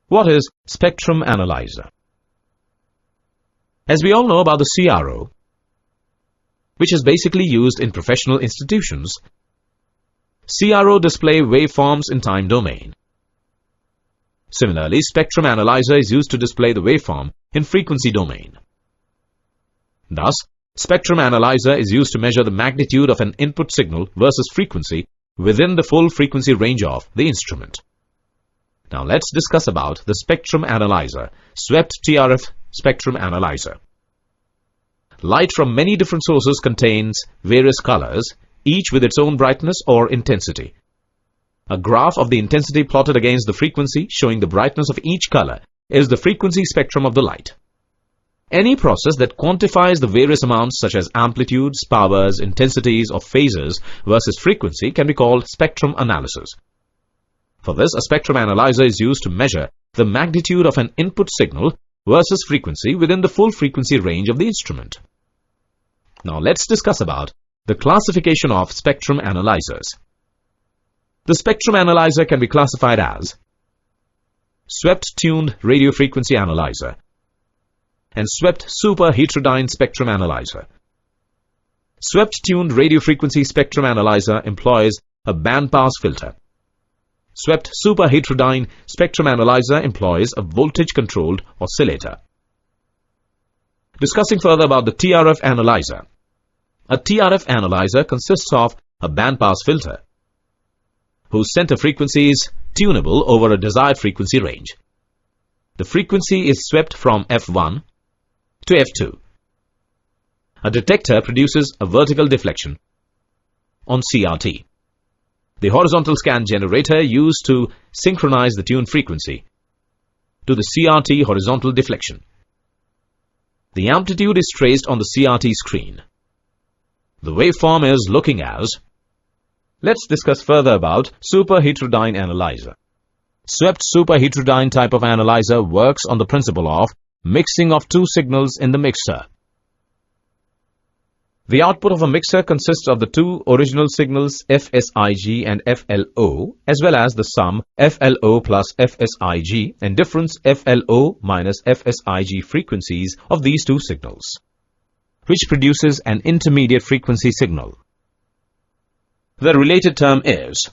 What is Spectrum Analyzer? As we all know about the CRO, which is basically used in professional institutions, CRO display waveforms in time domain. Similarly, Spectrum Analyzer is used to display the waveform in frequency domain. Thus, Spectrum Analyzer is used to measure the magnitude of an input signal versus frequency within the full frequency range of the instrument. Now let's discuss about the Spectrum Analyzer, swept TRF Spectrum Analyzer. Light from many different sources contains various colors, each with its own brightness or intensity. A graph of the intensity plotted against the frequency showing the brightness of each color is the frequency spectrum of the light. Any process that quantifies the various amounts such as amplitudes, powers, intensities or phases versus frequency can be called spectrum analysis. For this, a spectrum analyzer is used to measure the magnitude of an input signal versus frequency within the full frequency range of the instrument. Now let's discuss about the classification of spectrum analyzers. The spectrum analyzer can be classified as swept-tuned radio frequency analyzer and swept super heterodyne spectrum analyzer. Swept-tuned radio frequency spectrum analyzer employs a bandpass filter. Swept super heterodyne spectrum analyzer employs a voltage-controlled oscillator. Discussing further about the TRF analyzer. A TRF analyzer consists of a bandpass filter whose center frequency is tunable over a desired frequency range. The frequency is swept from F1 to F2. A detector produces a vertical deflection on CRT. The horizontal scan generator used to synchronize the tune frequency to the CRT horizontal deflection. The amplitude is traced on the CRT screen. The waveform is looking as. Let's discuss further about super heterodyne analyzer. Swept super heterodyne type of analyzer works on the principle of mixing of two signals in the mixer. The output of a mixer consists of the two original signals FSIG and FLO, as well as the sum FLO plus FSIG and difference FLO minus FSIG frequencies of these two signals, which produces an intermediate frequency signal. The related term is